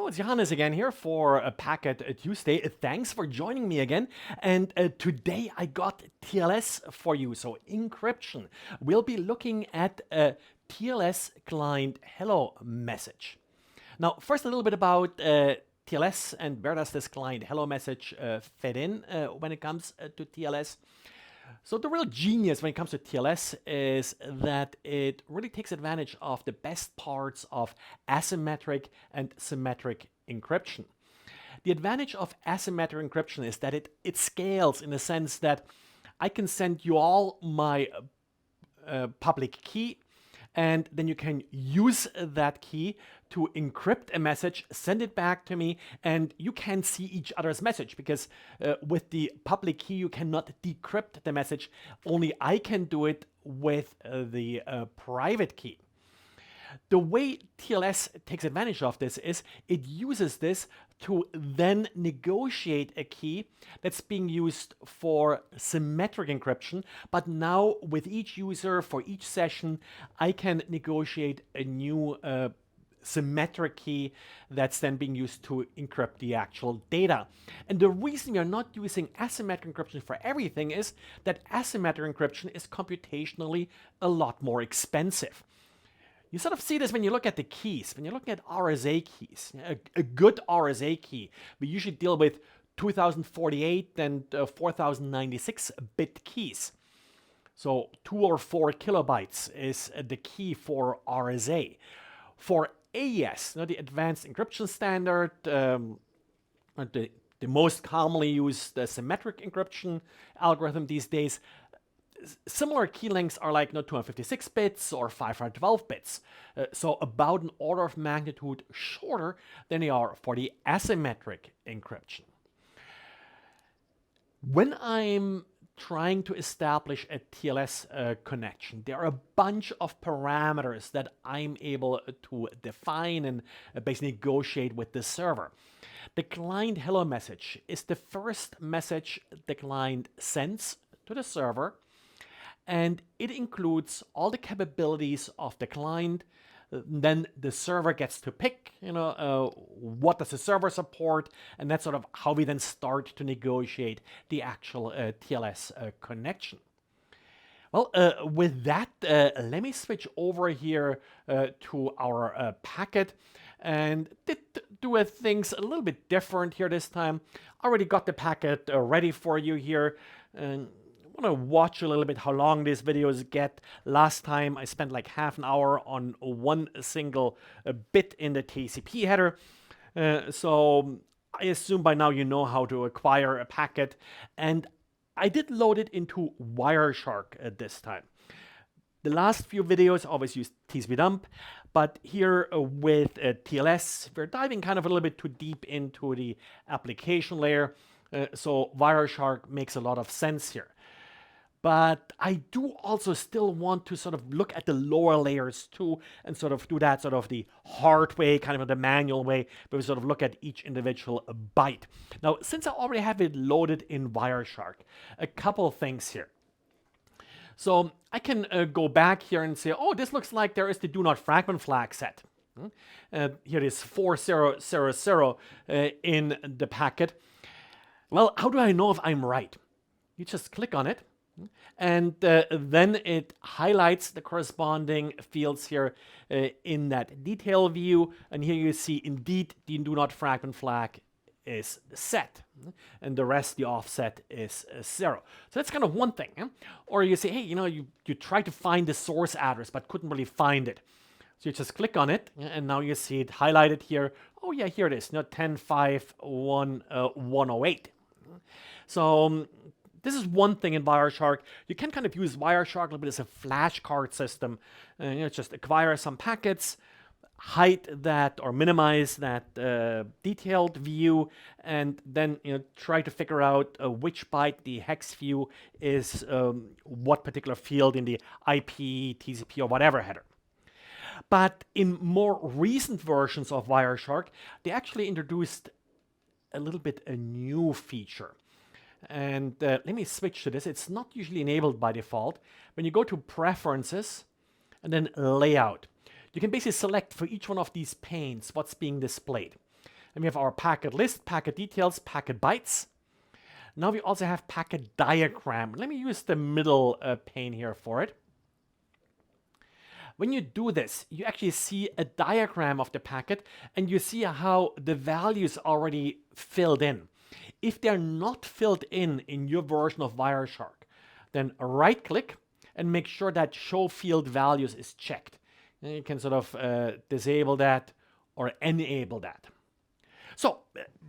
Hello, it's Johannes again here for a Packet Tuesday. Thanks for joining me again. And today I got TLS for you, so encryption. We'll be looking at a TLS Client Hello message. Now, first a little bit about TLS and where does this Client Hello message fit in when it comes to TLS. So the real genius when it comes to TLS is that it really takes advantage of the best parts of asymmetric and symmetric encryption. The advantage of asymmetric encryption is that it scales in the sense that I can send you all my public key, and then you can use that key to encrypt a message, send it back to me, and you can see each other's message because with the public key you cannot decrypt the message. Only I can do it with the private key. The way TLS takes advantage of this is it uses this to then negotiate a key that's being used for symmetric encryption, but now with each user for each session, I can negotiate a new symmetric key that's then being used to encrypt the actual data. And the reason we are not using asymmetric encryption for everything is that asymmetric encryption is computationally a lot more expensive. You sort of see this when you look at the keys. When you look at RSA keys, a good RSA key, we usually deal with 2048 and 4096 bit keys. So 2 or 4 kilobytes is the key for RSA. For AES, the Advanced Encryption Standard, the most commonly used symmetric encryption algorithm these days, similar key lengths are like 256 bits or 512 bits. So about an order of magnitude shorter than they are for the asymmetric encryption. When I'm trying to establish a TLS connection, there are a bunch of parameters that I'm able to define and basically negotiate with the server. The client hello message is the first message the client sends to the server, and it includes all the capabilities of the client. Then the server gets to pick, what does the server support, and that's sort of how we then start to negotiate the actual TLS connection. Well, with that, let me switch over here to our packet and do things a little bit different here this time. I already got the packet ready for you here. And I want to watch a little bit how long these videos get. Last time I spent like half an hour on one single bit in the TCP header. So I assume by now you know how to acquire a packet. And I did load it into Wireshark this time. The last few videos always used TCP dump, but here with TLS, we're diving kind of a little bit too deep into the application layer. So Wireshark makes a lot of sense here. But I do also still want to sort of look at the lower layers too and sort of do that sort of the hard way, kind of the manual way, where we sort of look at each individual byte. Now, since I already have it loaded in Wireshark, a couple things here. So I can go back here and say, oh, this looks like there is the do not fragment flag set. Here it is 4000 in the packet. Well, how do I know if I'm right? You just click on it. And then it highlights the corresponding fields here in that detail view. And here you see indeed the do not fragment flag is set. And the rest, the offset is 0. So that's kind of one thing. Or you say, hey, you try to find the source address but couldn't really find it. So you just click on it and now you see it highlighted here. Oh yeah, here it is, 10.5.1.108. So this is one thing in Wireshark. You can kind of use Wireshark a little bit as a flashcard system. Just acquire some packets, hide that or minimize that detailed view, and then try to figure out which byte the hex view is what particular field in the IP, TCP, or whatever header. But in more recent versions of Wireshark, they actually introduced a little bit a new feature. And let me switch to this. It's not usually enabled by default. When you go to Preferences and then layout. You can basically select for each one of these panes what's being displayed. Then we have our packet list, packet details, packet bytes. Now we also have packet diagram. Let me use the middle pane here for it. When you do this, you actually see a diagram of the packet and you see how the values already filled in. If they're not filled in your version of Wireshark, then right click and make sure that show field values is checked. And you can sort of disable that or enable that. So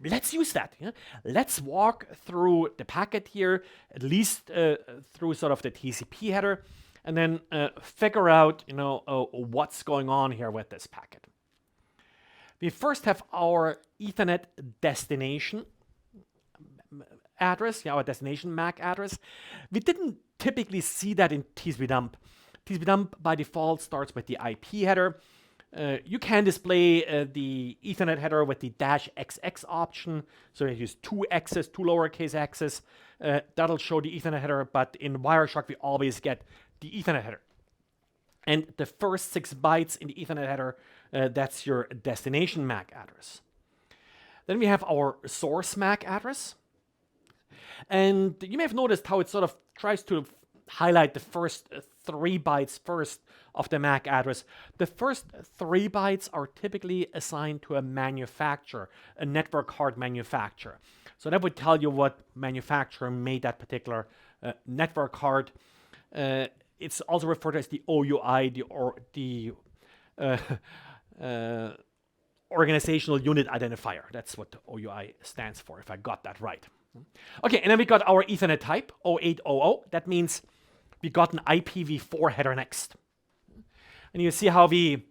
let's use that. Yeah? Let's walk through the packet here, at least through sort of the TCP header, and then figure out, what's going on here with this packet. We first have our Ethernet destination address, our destination MAC address. We didn't typically see that in TCP-dump. TCP-dump by default starts with the IP header. You can display the Ethernet header with the -XX option. So you use 2x's, 2 lowercase x's. That'll show the Ethernet header, but in Wireshark, we always get the Ethernet header. And the first 6 bytes in the Ethernet header, that's your destination MAC address. Then we have our source MAC address. And you may have noticed how it sort of tries to highlight the first 3 bytes first of the MAC address. The first 3 bytes are typically assigned to a manufacturer, a network card manufacturer. So that would tell you what manufacturer made that particular network card. It's also referred to as the OUI, the organizational unit identifier. That's what the OUI stands for, if I got that right. Okay, and then we got our Ethernet type, 0800. That means we got an IPv4 header next. And you see how we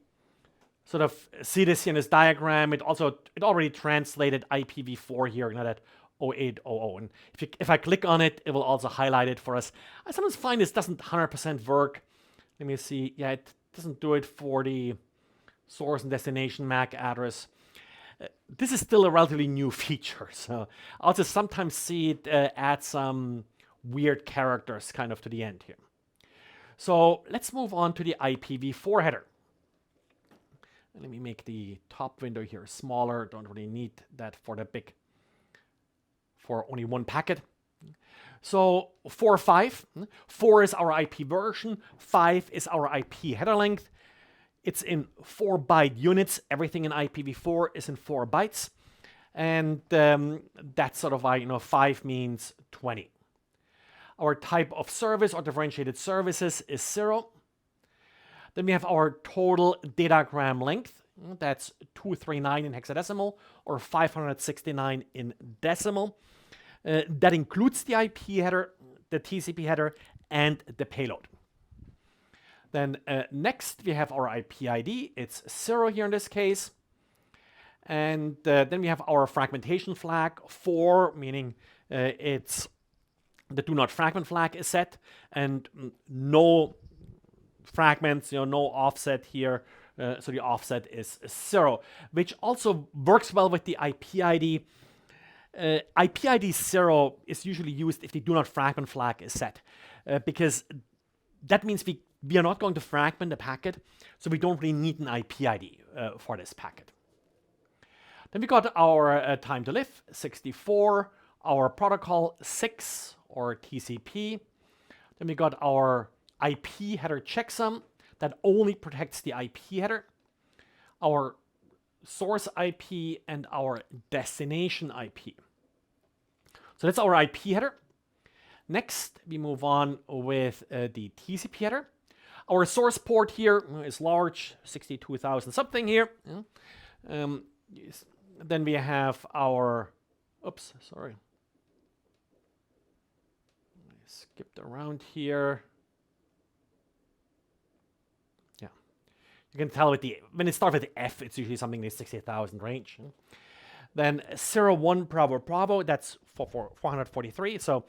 sort of see this here in this diagram. It already translated IPv4 here, that 0800. And if I click on it, it will also highlight it for us. I sometimes find this doesn't 100% work. Let me see. Yeah, it doesn't do it for the source and destination MAC address. This is still a relatively new feature, so I'll just sometimes see it add some weird characters kind of to the end here. So let's move on to the IPv4 header. Let me make the top window here smaller. Don't really need that for only one packet. So 4.5. 4 is our IP version. 5 is our IP header length. It's in 4-byte units. Everything in IPv4 is in 4 bytes. And that's sort of why 5 means 20. Our type of service or differentiated services is 0. Then we have our total datagram length. That's 239 in hexadecimal or 569 in decimal. That includes the IP header, the TCP header, and the payload. Then next we have our IP ID. It's 0 here in this case. And then we have our fragmentation flag, 4, meaning it's the do not fragment flag is set, and no fragments, no offset here. So the offset is 0, which also works well with the IP ID. IP ID 0 is usually used if the do not fragment flag is set, because that means we are not going to fragment the packet, so we don't really need an IP ID for this packet. Then we got our time to live, 64, our protocol 6 or TCP. Then we got our IP header checksum that only protects the IP header, our source IP, and our destination IP. So that's our IP header. Next, we move on with the TCP header. Our source port here is large, 62,000 something here. Then we have our, oops, sorry. I skipped around here. Yeah. You can tell when it starts with the F, it's usually something in the 60,000 range. Then 01 Bravo, that's for 443. So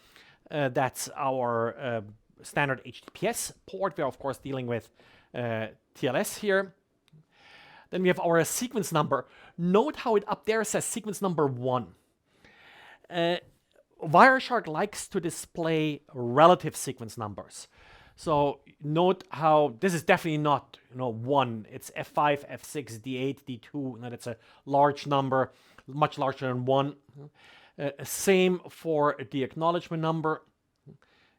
that's our standard HTTPS port. We're of course dealing with TLS here. Then we have our sequence number. Note how it up there says sequence number 1. Wireshark likes to display relative sequence numbers. So note how this is definitely not 1. It's F5, F6, D8, D2. Now that's a large number, much larger than 1. Same for the acknowledgement number.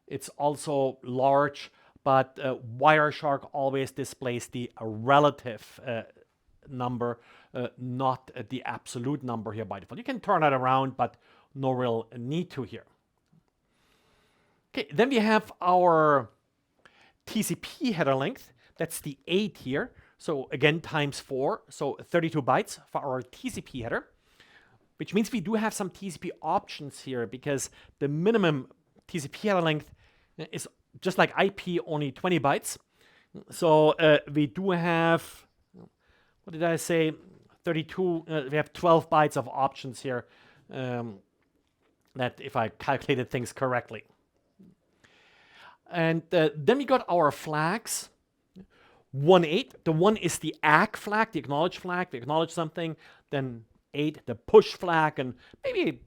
It's also large, but Wireshark always displays the relative number, not the absolute number here by default. You can turn that around, but no real need to here. Okay, then we have our TCP header length. That's the 8 here. So again, times 4. So 32 bytes for our TCP header, which means we do have some TCP options here because the minimum TCP header length is just like IP, only 20 bytes. So we do have, what did I say? 32, we have 12 bytes of options here, that if I calculated things correctly. And then we got our flags. 1.8, the 1 is the ACK flag, the acknowledge flag, we acknowledge something. Then 8, the push flag, and maybe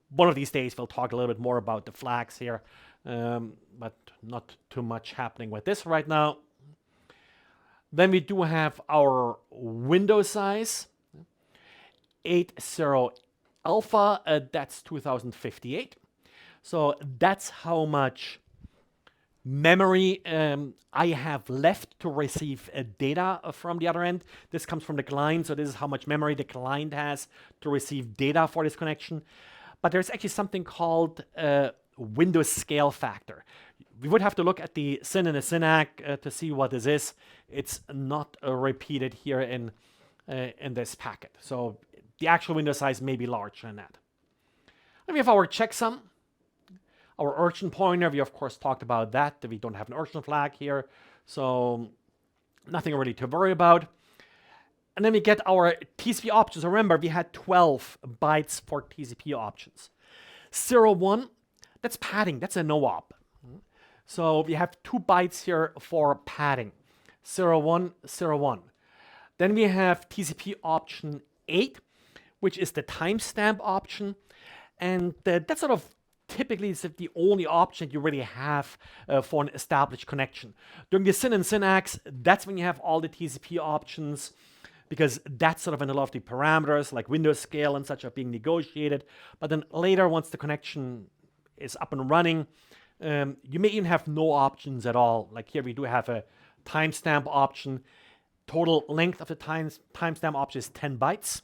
one of these days we'll talk a little bit more about the flags here, but not too much happening with this right now. Then we do have our window size, 80 alpha, that's 2058. So that's how much memory I have left to receive data from the other end. This comes from the client, so this is how much memory the client has to receive data for this connection. But there's actually something called window scale factor. We would have to look at the SYN and the SYNAC to see what this is. It's not repeated here in this packet. So the actual window size may be larger than that. Then we have our checksum. Our urgent pointer, we of course talked about that we don't have an urgent flag here, so nothing really to worry about. And then we get our TCP options. Remember, we had 12 bytes for TCP options. 01, that's padding, that's a no-op. So we have 2 bytes here for padding, 01, 01. Then we have TCP option 8, which is the timestamp option, and that's sort of typically is the only option you really have for an established connection. During the SYN and SYNACs, that's when you have all the TCP options, because that's sort of when a lot of the parameters like window scale and such are being negotiated. But then later, once the connection is up and running, you may even have no options at all. Like here we do have a timestamp option. Total length of the timestamp option is 10 bytes.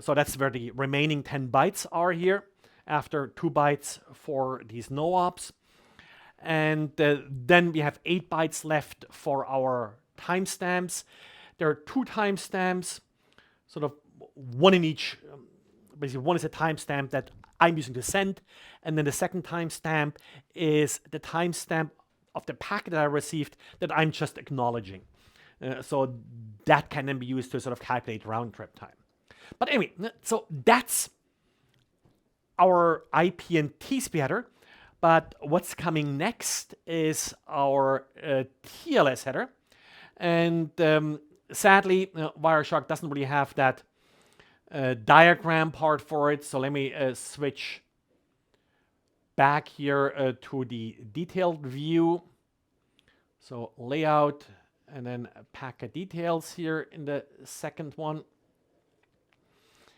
So that's where the remaining 10 bytes are here, after 2 bytes for these no-ops. And then we have 8 bytes left for our timestamps. There are 2 timestamps, sort of one in each. Basically, one is a timestamp that I'm using to send, and then the second timestamp is the timestamp of the packet that I received that I'm just acknowledging. So that can then be used to sort of calculate round trip time. But anyway, so that's our IP and TCP header, but what's coming next is our TLS header. And sadly, Wireshark doesn't really have that diagram part for it. So let me switch back here to the detailed view. So layout and then packet details here in the second one.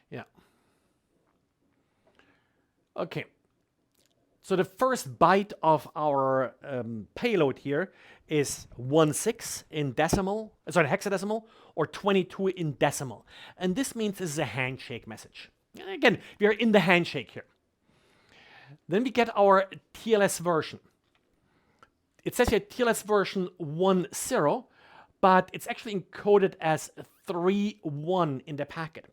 Yeah. Okay, so the first byte of our payload here is 16 in decimal, sorry, hexadecimal, or 22 in decimal. And this means this is a handshake message. And again, we are in the handshake here. Then we get our TLS version. It says here TLS version 10, but it's actually encoded as 3.1 in the packet.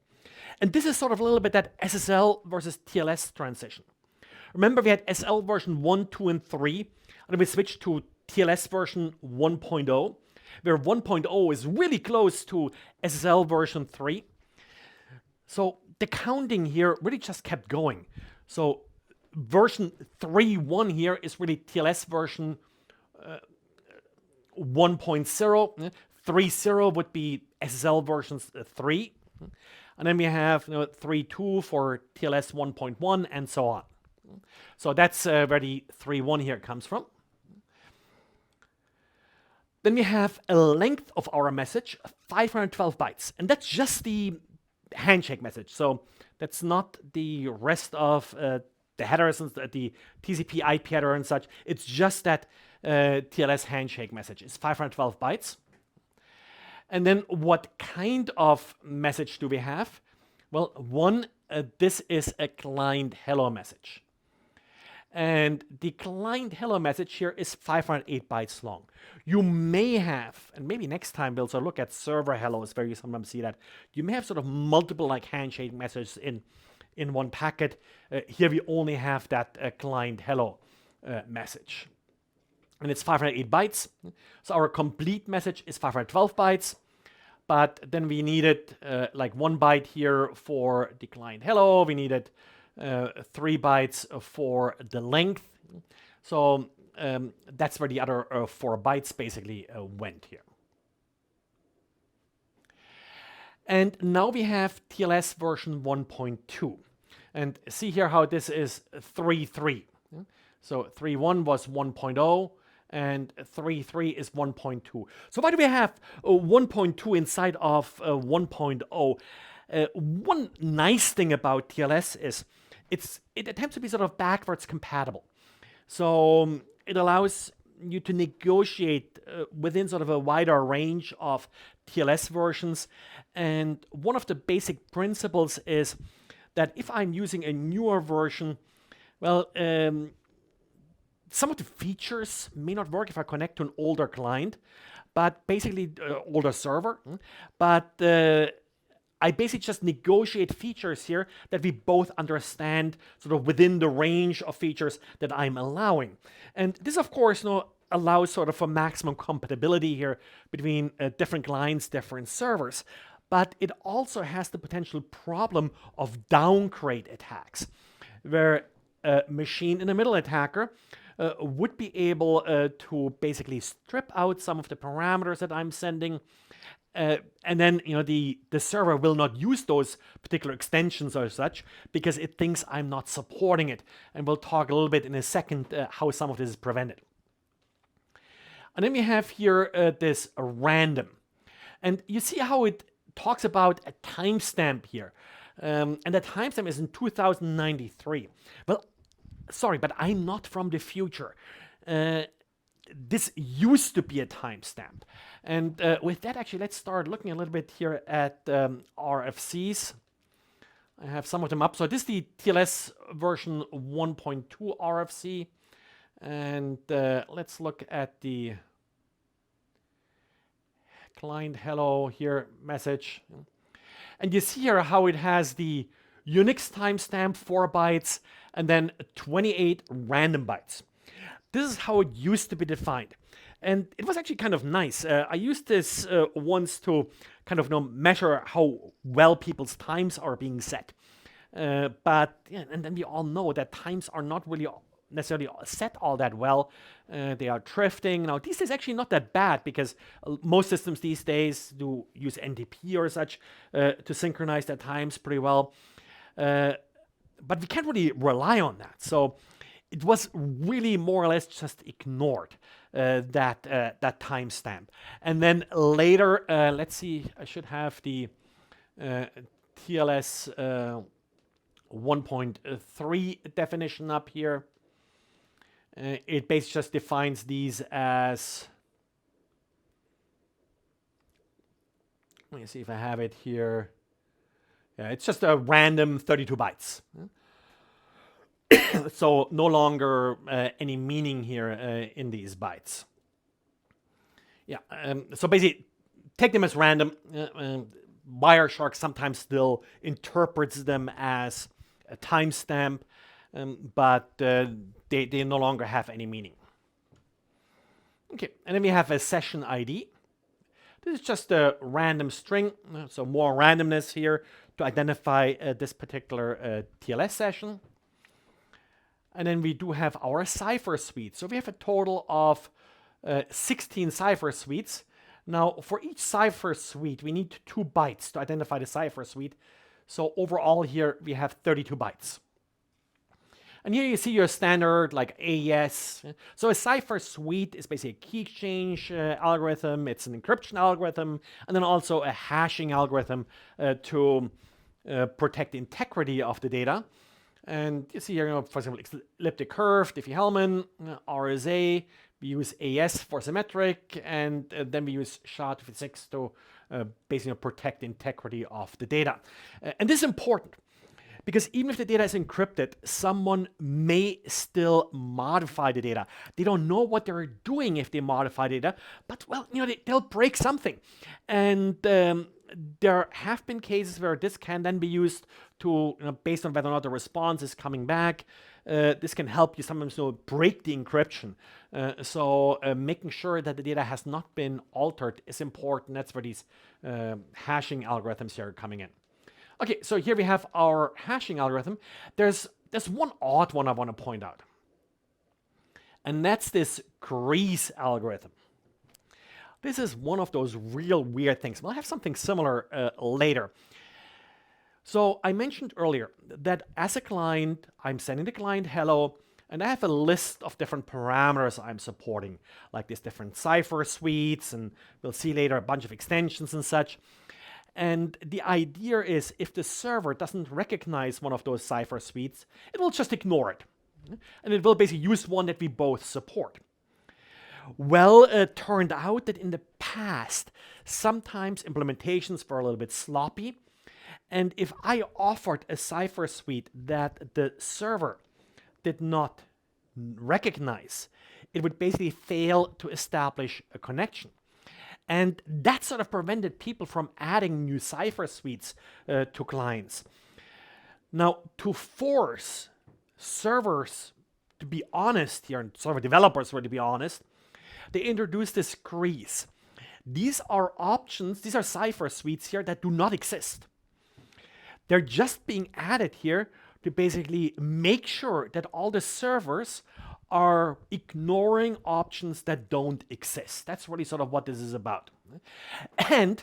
And this is sort of a little bit that SSL versus TLS transition. Remember, we had SL version 1, 2, and 3, and we switched to TLS version 1.0, where 1.0 is really close to SSL version 3. So the counting here really just kept going. So version 3.1 here is really TLS version 1.0. 3.0 would be SSL versions 3. And then we have 3.2 for TLS 1.1 and so on. So that's where the 3.1 here comes from. Then we have a length of our message, 512 bytes. And that's just the handshake message. So that's not the rest of the headers and the TCP IP header and such. It's just that TLS handshake message. It's 512 bytes. And then what kind of message do we have? Well, this is a client hello message. And the client hello message here is 508 bytes long. You may have, and maybe next time we'll sort of look at server hellos where you sometimes see that, you may have sort of multiple like handshake messages in one packet. Here we only have that client hello message. And it's 508 bytes. So our complete message is 512 bytes. But then we needed like 1 byte here for the client hello. We needed 3 bytes for the length. So that's where the other 4 bytes basically went here. And now we have TLS version 1.2. And see here how this is 3.3. So 3.1 was 1.0. And 3.3 is 1.2. So why do we have 1.2 inside of 1.0? One nice thing about TLS is it attempts to be sort of backwards compatible. So it allows you to negotiate within sort of a wider range of TLS versions. And one of the basic principles is that if I'm using a newer version, well, some of the features may not work if I connect to an older client, but basically older server. But I basically just negotiate features here that we both understand sort of within the range of features that I'm allowing. And this, of course, allows sort of for maximum compatibility here between different clients, different servers. But it also has the potential problem of downgrade attacks, where a machine in the middle attacker would be able to basically strip out some of the parameters that I'm sending, and then the server will not use those particular extensions or such because it thinks I'm not supporting it. And we'll talk a little bit in a second how some of this is prevented. And then we have here this random, and you see how it talks about a timestamp here, and the timestamp is in 2093. Well, sorry, but I'm not from the future. This used to be a timestamp. And with that, actually, let's start looking a little bit here at RFCs. I have some of them up. So this is the TLS version 1.2 RFC. And let's look at the client hello here message. And you see here how it has the Unix timestamp 4 bytes and then 28 random bytes. This is how it used to be defined. And it was actually kind of nice. I used this once to kind of measure how well people's times are being set. But yeah, and then we all know that times are not really necessarily set all that well. They are drifting. Now, these days actually not that bad because most systems these days do use NTP or such to synchronize their times pretty well. But we can't really rely on that. So it was really more or less just ignored, that timestamp. And then later, let's see, I should have the TLS 1.3 definition up here. It basically just defines these as, let me see if I have it here. Yeah, it's just a random 32 bytes. So no longer any meaning here in these bytes. Yeah, so basically take them as random. Wireshark sometimes still interprets them as a timestamp, but they no longer have any meaning. Okay, and then we have a session ID. This is just a random string, so more randomness here to identify this particular TLS session. And then we do have our cipher suite. So we have a total of 16 cipher suites. Now, for each cipher suite, we need 2 bytes to identify the cipher suite. So overall here, we have 32 bytes. And here you see your standard like AES. So a cipher suite is basically a key exchange algorithm. It's an encryption algorithm, and then also a hashing algorithm to protect the integrity of the data. And you see here, for example, elliptic curve, Diffie-Hellman, RSA. We use AES for symmetric, and then we use SHA-256 to basically protect the integrity of the data. And this is important, because even if the data is encrypted, someone may still modify the data. They don't know what they're doing if they modify data, but well, they'll break something. And there have been cases where this can then be used to, based on whether or not the response is coming back, this can help you sometimes break the encryption. So making sure that the data has not been altered is important. That's where these hashing algorithms here are coming in. Okay, so here we have our hashing algorithm. There's one odd one I want to point out, and that's this grease algorithm. This is one of those real weird things. We'll have something similar later. So I mentioned earlier that as a client, I'm sending the client hello, and I have a list of different parameters I'm supporting, like these different cipher suites, and we'll see later a bunch of extensions and such. And the idea is, if the server doesn't recognize one of those cipher suites, it will just ignore it. And it will basically use one that we both support. Well, it turned out that in the past, sometimes implementations were a little bit sloppy. And if I offered a cipher suite that the server did not recognize, it would basically fail to establish a connection. And that sort of prevented people from adding new cipher suites to clients. Now, to force servers to be honest here, and server developers were to be honest, they introduced this grease. These are options, these are cipher suites here that do not exist. They're just being added here to basically make sure that all the servers are ignoring options that don't exist. That's really sort of what this is about. And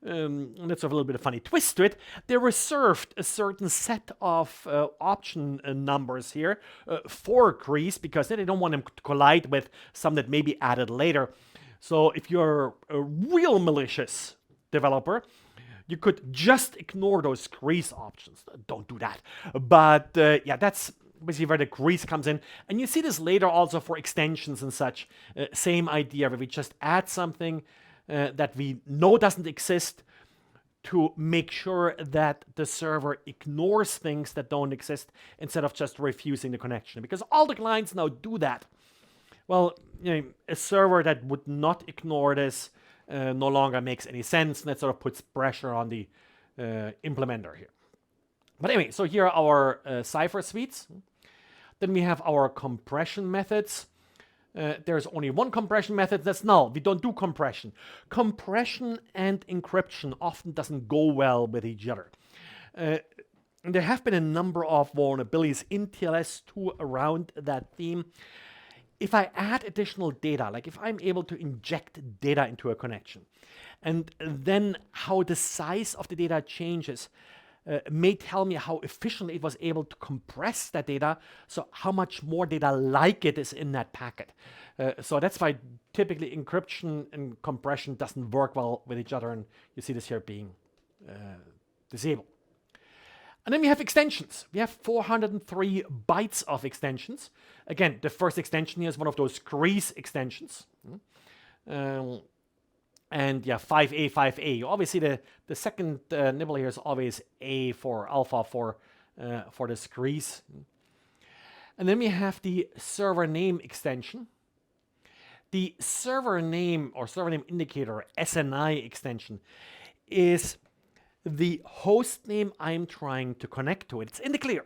let's have a little bit of funny twist to it. They reserved a certain set of option numbers here for grease, because they don't want them to collide with some that may be added later. So if you're a real malicious developer, you could just ignore those grease options. Don't do that. But yeah, that's basically where the grease comes in. And you see this later also for extensions and such. Same idea, where we just add something that we know doesn't exist to make sure that the server ignores things that don't exist instead of just refusing the connection. Because all the clients now do that. Well, a server that would not ignore this no longer makes any sense, and that sort of puts pressure on the implementer here. But anyway, so here are our cipher suites. Then we have our compression methods. There's only one compression method, that's null. We don't do compression. Compression and encryption often doesn't go well with each other. And there have been a number of vulnerabilities in TLS2 around that theme. If I add additional data, like if I'm able to inject data into a connection, and then how the size of the data changes, may tell me how efficiently it was able to compress that data, so how much more data like it is in that packet. So that's why typically encryption and compression doesn't work well with each other, and you see this here being disabled. And then we have extensions. We have 403 bytes of extensions. Again, the first extension here is one of those grease extensions. And yeah, 5A, 5A. Obviously, the second nibble here is always A for alpha for this grease. And then we have the server name extension. The server name or server name indicator, SNI extension, is the host name I'm trying to connect to. It's in the clear.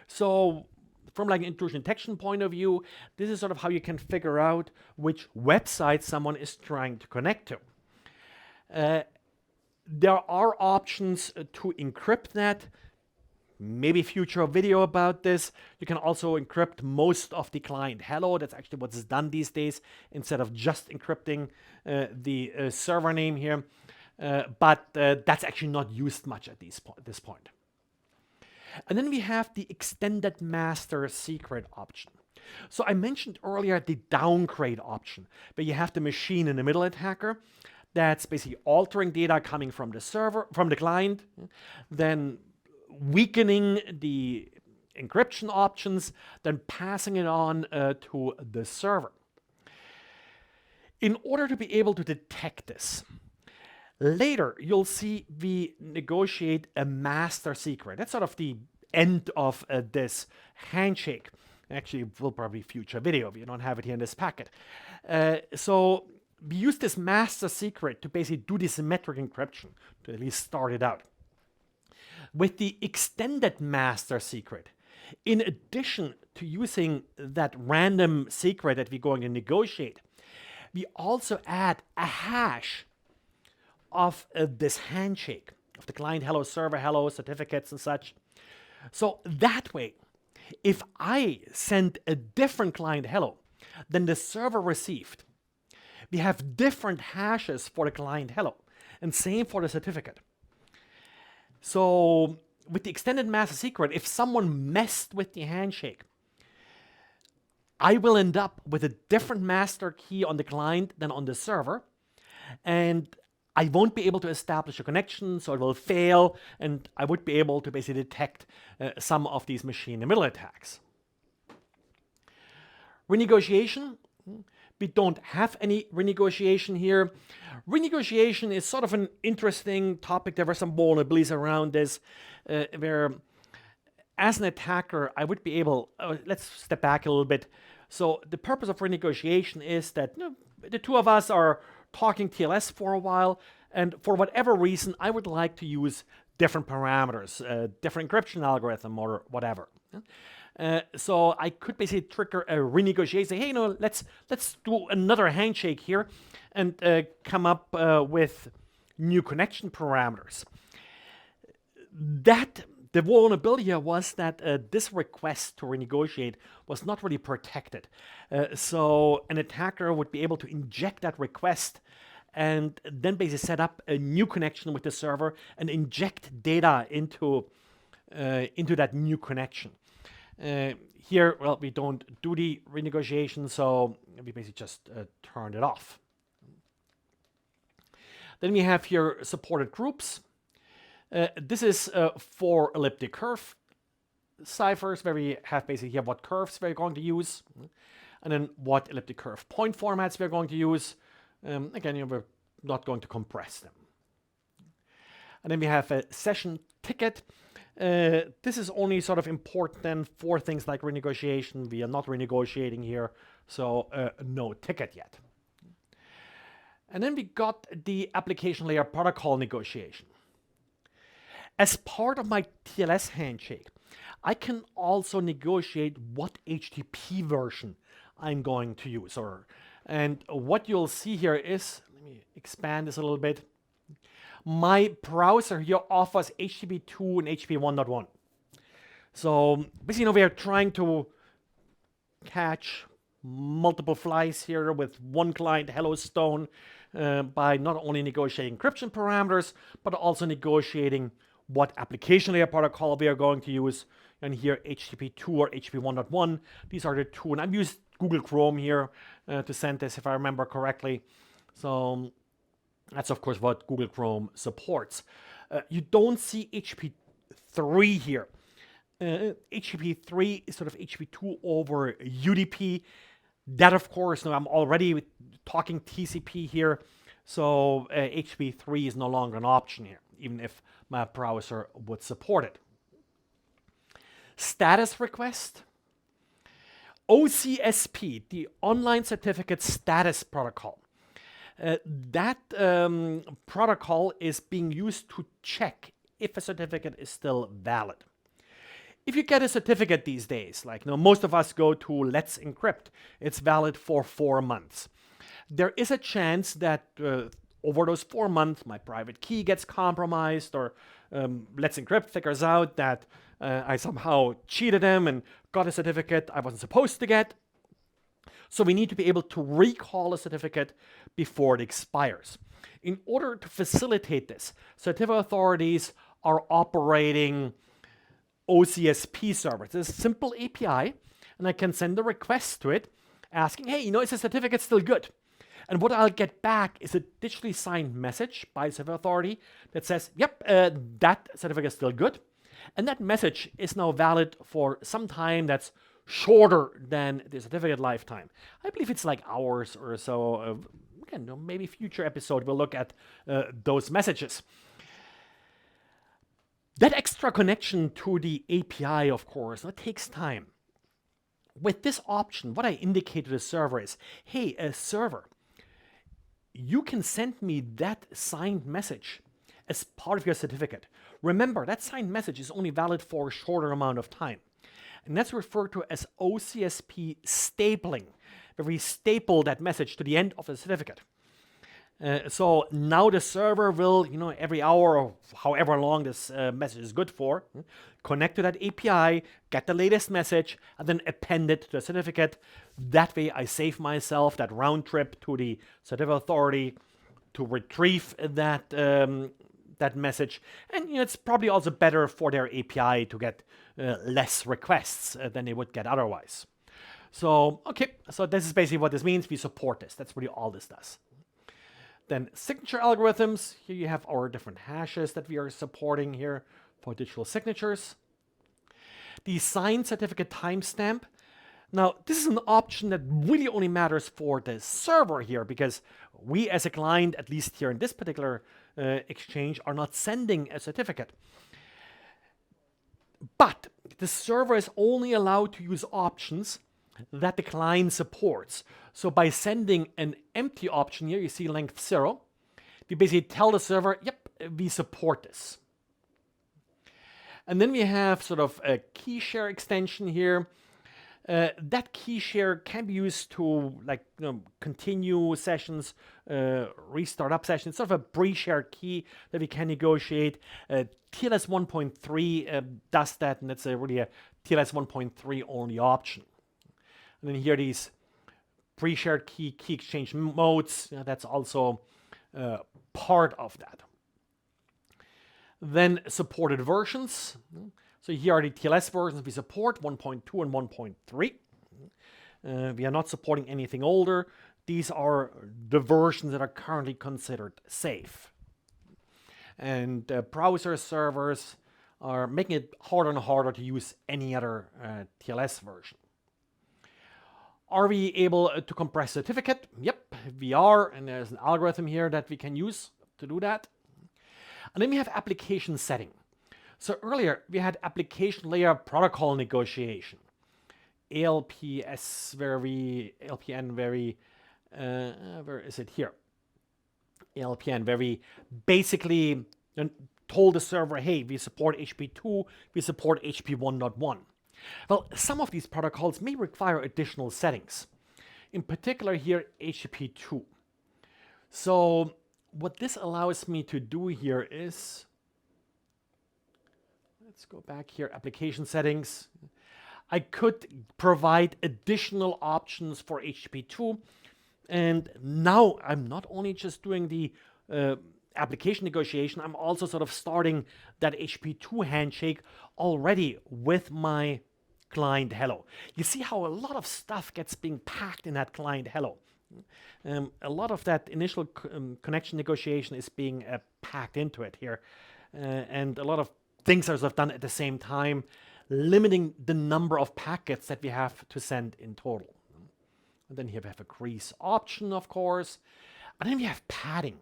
So from like an intrusion detection point of view, this is sort of how you can figure out which website someone is trying to connect to. There are options to encrypt that. Maybe future video about this. You can also encrypt most of the client hello. That's actually what's done these days, instead of just encrypting the server name here. But that's actually not used much at this point. And then we have the extended master secret option. So I mentioned earlier the downgrade option, where you have the machine in the middle attacker that's basically altering data coming from the server, from the client, then weakening the encryption options, then passing it on to the server. In order to be able to detect this, later you'll see we negotiate a master secret. That's sort of the end of this handshake. Actually, we'll probably future video if you don't have it here in this packet. So we use this master secret to basically do the symmetric encryption, to at least start it out. With the extended master secret, in addition to using that random secret that we're going to negotiate, we also add a hash of this handshake, of the client hello, server hello, certificates and such. So that way, if I send a different client hello than the server received, we have different hashes for the client hello, and same for the certificate. So with the extended master secret, if someone messed with the handshake, I will end up with a different master key on the client than on the server, and I won't be able to establish a connection, so it will fail, and I would be able to basically detect some of these machine-in-the-middle attacks. Renegotiation. We don't have any renegotiation here. Renegotiation is sort of an interesting topic. There were some vulnerabilities around this, where as an attacker, I would be able, let's step back a little bit. So the purpose of renegotiation is that the two of us are talking TLS for a while, and for whatever reason, I would like to use different parameters, different encryption algorithm or whatever. So I could basically trigger a renegotiation, say, hey, let's do another handshake here, and come up with new connection parameters. The vulnerability here was that this request to renegotiate was not really protected. So an attacker would be able to inject that request and then basically set up a new connection with the server and inject data into that new connection. Here, well, we don't do the renegotiation, so we basically just turned it off. Then we have here supported groups. This is for elliptic curve ciphers, where we have basically here what curves we're going to use, and then what elliptic curve point formats we're going to use. Again, we're not going to compress them. And then we have a session ticket. This is only sort of important then for things like renegotiation. We are not renegotiating here, so no ticket yet. And then we got the application layer protocol negotiation. As part of my TLS handshake, I can also negotiate what HTTP version I'm going to use. And what you'll see here is, let me expand this a little bit. My browser here offers HTTP 2 and HTTP 1.1. So basically, we are trying to catch multiple flies here with one client hello stone by not only negotiating encryption parameters, but also negotiating what application layer protocol we are going to use. And here HTTP 2 or HTTP 1.1. These are the two. And I've used Google Chrome here to send this, if I remember correctly. So that's, of course, what Google Chrome supports. You don't see HTTP 3 here. HTTP 3 is sort of HTTP 2 over UDP. That, of course, I'm already talking TCP here. So HTTP 3 is no longer an option here, even if my browser would support it. Status request. OCSP, the Online Certificate Status Protocol. That protocol is being used to check if a certificate is still valid. If you get a certificate these days, like most of us go to Let's Encrypt, it's valid for 4 months. There is a chance that over those 4 months, my private key gets compromised, or Let's Encrypt figures out that I somehow cheated them and got a certificate I wasn't supposed to get. So we need to be able to recall a certificate before it expires. In order to facilitate this, certificate authorities are operating OCSP server. It's a simple API, and I can send a request to it asking, hey, is the certificate still good? And what I'll get back is a digitally signed message by server authority that says, yep, that certificate is still good. And that message is now valid for some time that's shorter than the certificate lifetime. I believe it's like hours or so. Again, maybe future episode we'll look at those messages. That extra connection to the API, of course, that takes time. With this option, what I indicate to the server is, hey, server, you can send me that signed message as part of your certificate. Remember, that signed message is only valid for a shorter amount of time. And that's referred to as OCSP stapling, where we staple that message to the end of the certificate. So now the server will, every hour or however long this message is good for, connect to that API, get the latest message, and then append it to the certificate. That way I save myself that round trip to the certificate authority to retrieve that that message. And it's probably also better for their API to get less requests than they would get otherwise. So, okay, so this is basically what this means. We support this. That's really all this does. Then signature algorithms. Here you have our different hashes that we are supporting here for digital signatures. The signed certificate timestamp. Now, this is an option that really only matters for the server here, because we as a client, at least here in this particular exchange, are not sending a certificate. But the server is only allowed to use options that the client supports. So by sending an empty option here, you see length 0, we basically tell the server, yep, we support this. And then we have sort of a key share extension here. That key share can be used to continue sessions, restart up sessions, sort of a pre-shared key that we can negotiate. TLS 1.3 does that, and it's really a TLS 1.3 only option. And then here these pre-shared key exchange modes, that's also part of that. Then supported versions. So here are the TLS versions we support, 1.2 and 1.3. We are not supporting anything older. These are the versions that are currently considered safe. And browser servers are making it harder and harder to use any other TLS version. Are we able to compress certificate? Yep, we are, and there's an algorithm here that we can use to do that. And then we have application setting. So earlier we had application layer protocol negotiation, ALPN, where is it here? ALPN, where we basically told the server, hey, we support HP2, we support HP 1.1. Well, some of these protocols may require additional settings. In particular here, HTTP2. So what this allows me to do here is, let's go back here, application settings. I could provide additional options for HTTP2. And now I'm not only just doing the application negotiation, I'm also sort of starting that HTTP2 handshake already with my client hello. You see how a lot of stuff gets being packed in that client hello. A lot of that initial connection negotiation is being packed into it here. And a lot of things are sort of done at the same time, limiting the number of packets that we have to send in total. And then here we have a crease option, of course. And then we have padding.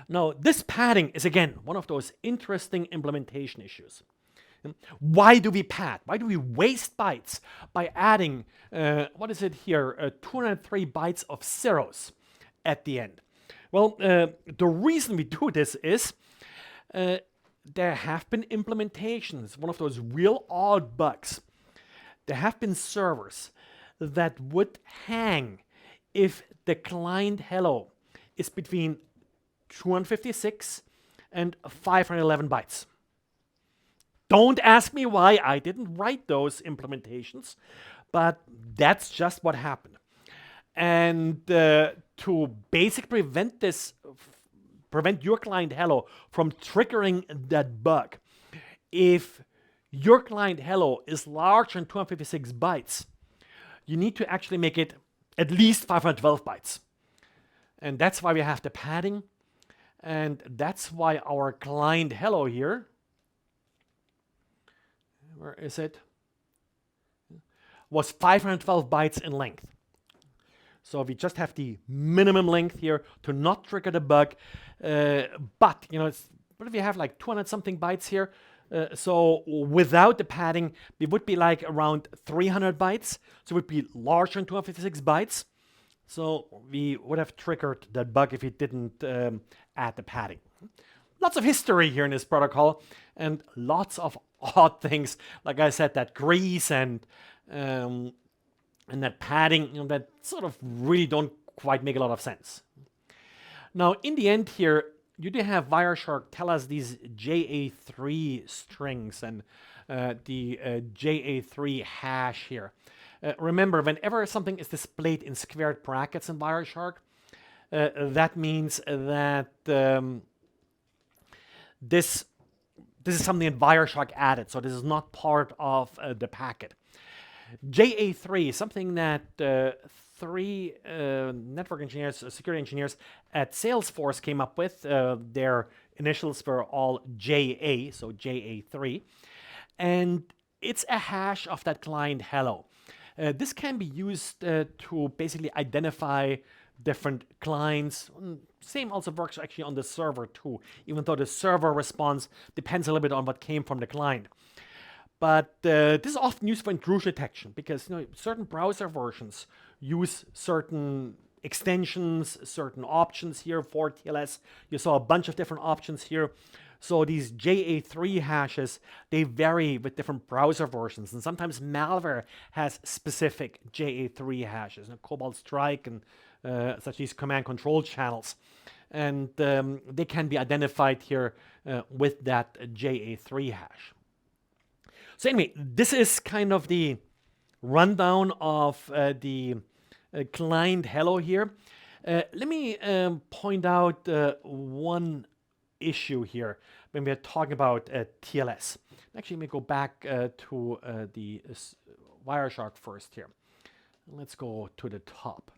Now, this padding is, again, one of those interesting implementation issues. Why do we pad? Why do we waste bytes by adding, what is it here, 203 bytes of zeros at the end? Well, the reason we do this is there have been implementations, one of those real odd bugs. There have been servers that would hang if the client hello is between 256 and 511 bytes. Don't ask me why. I didn't write those implementations, but that's just what happened. And to basically prevent your client hello from triggering that bug, if your client hello is larger than 256 bytes, you need to actually make it at least 512 bytes. And that's why we have the padding. And that's why our client hello here, where is it? Was 512 bytes in length. So we just have the minimum length here to not trigger the bug. But, what if we have like 200 something bytes here? So without the padding, we would be like around 300 bytes. So it would be larger than 256 bytes. So we would have triggered that bug if we didn't add the padding. Lots of history here in this protocol and lots of odd things. Like I said, that grease and that padding, that sort of really don't quite make a lot of sense. Now, in the end here, you do have Wireshark tell us these JA3 strings and the JA3 hash here. Remember, whenever something is displayed in squared brackets in Wireshark, that means that this is something that Wireshark added, so this is not part of the packet. JA3 is something that three network engineers, security engineers at Salesforce came up with. Their initials were all JA, so JA3. And it's a hash of that client hello. This can be used to basically identify different clients. Same also works actually on the server too, even though the server response depends a little bit on what came from the client. But this is often used for intrusion detection because certain browser versions use certain extensions, certain options here for TLS. You saw a bunch of different options here. So these JA3 hashes, they vary with different browser versions. And sometimes malware has specific JA3 hashes, Cobalt Strike and such these command control channels. And they can be identified here with that JA3 hash. So anyway, this is kind of the rundown of the client hello here. Let me point out one issue here when we're talking about TLS. Actually, let me go back to the Wireshark first here. Let's go to the top.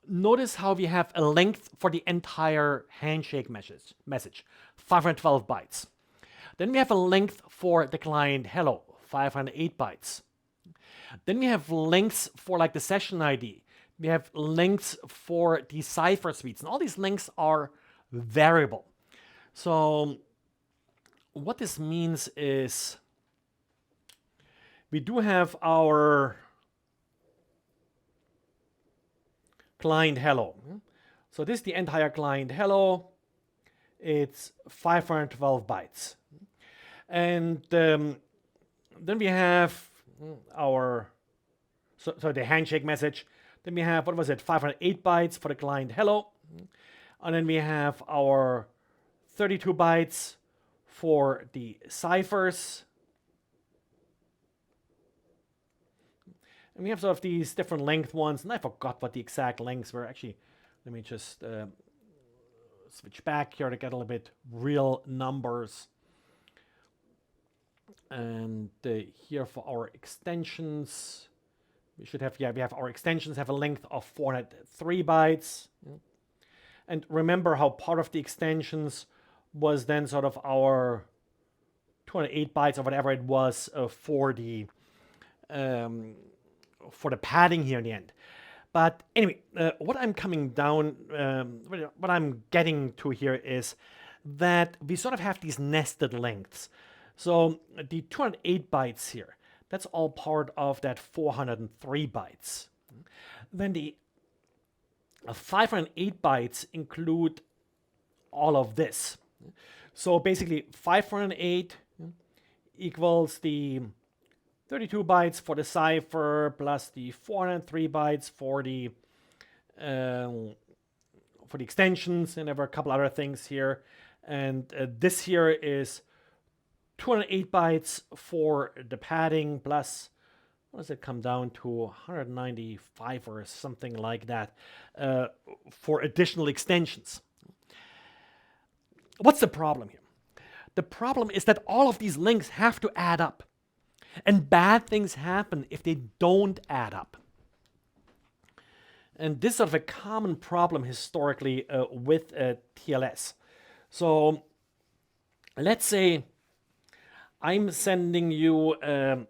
Notice how we have a length for the entire handshake message, 512 bytes. Then we have a length for the client hello, 508 bytes. Then we have lengths for like the session ID. We have lengths for the cipher suites. And all these lengths are variable. So what this means is we do have our client hello. So this is the entire client hello. It's 512 bytes. And then we have our, so the handshake message. Then we have, 508 bytes for the client hello. And then we have our 32 bytes for the ciphers. And we have sort of these different length ones. And I forgot what the exact lengths were. Actually, let me just switch back here to get a little bit real numbers. And here for our extensions, we should have, we have our extensions have a length of 403 bytes. And remember how part of the extensions was then sort of our 208 bytes or whatever it was for the padding here in the end. But anyway, what I'm coming down, what I'm getting to here is that we sort of have these nested lengths. So the 208 bytes here, that's all part of that 403 bytes. Then the 508 bytes include all of this. So basically 508 equals the 32 bytes for the cipher plus the 403 bytes for the extensions, and there were a couple other things here. And this here is 208 bytes for the padding plus, what does it come down to, 195 or something like that for additional extensions. What's the problem here? The problem is that all of these links have to add up. And bad things happen if they don't add up. And this is sort of a common problem historically with TLS. So let's say I'm sending you a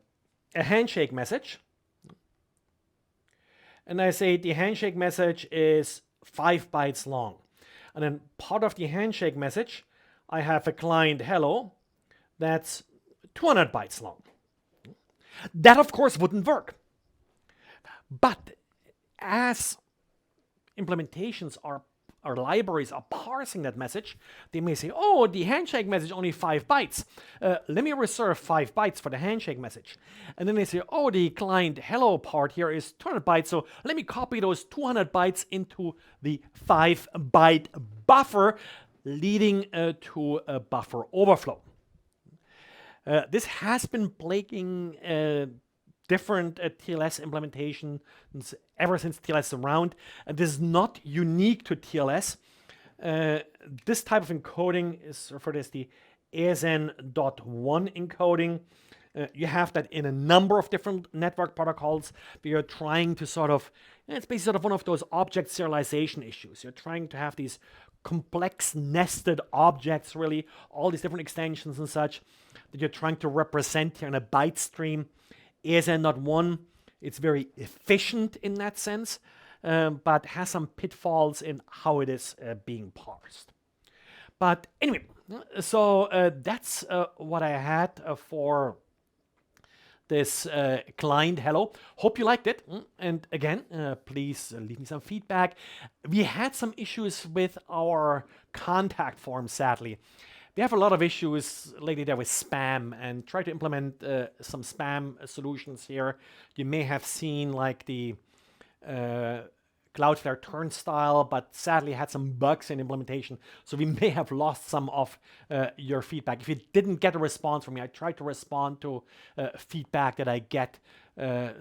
handshake message. And I say the handshake message is 5 bytes long. And then part of the handshake message, I have a client hello that's 200 bytes long. That, of course, wouldn't work. But as implementations or libraries are parsing that message, they may say, oh, the handshake message only 5 bytes. Let me reserve 5 bytes for the handshake message. And then they say, oh, the client hello part here is 200 bytes, so let me copy those 200 bytes into the 5 byte buffer, leading to a buffer overflow. This has been plaguing different TLS implementations ever since TLS is around. This is not unique to TLS. This type of encoding is referred to as the ASN.1 encoding. You have that in a number of different network protocols, but you're trying to sort of, it's basically sort of one of those object serialization issues. You're trying to have these complex nested objects, really, all these different extensions and such, that you're trying to represent here in a byte stream. ASN.1, it's very efficient in that sense, but has some pitfalls in how it is being parsed. But anyway, so that's what I had for this client hello. Hope you liked it. And again, please leave me some feedback. We had some issues with our contact form, sadly. We have a lot of issues lately there with spam, and try to implement some spam solutions here. You may have seen like the Cloudflare turnstile, but sadly had some bugs in implementation. So we may have lost some of your feedback. If you didn't get a response from me, I tried to respond to feedback that I get.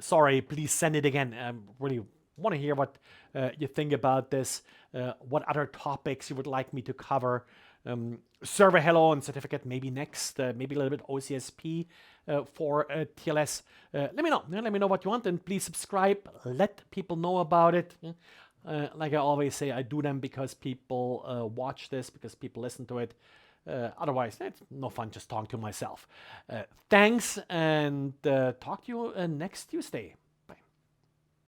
Sorry, please send it again. I really want to hear what you think about this, what other topics you would like me to cover. Server hello and certificate maybe next, maybe a little bit OCSP for TLS. Let me know. Let me know what you want, and please subscribe. Let people know about it. Like I always say, I do them because people watch this, because people listen to it. Otherwise, it's no fun just talking to myself. Thanks, and talk to you next Tuesday.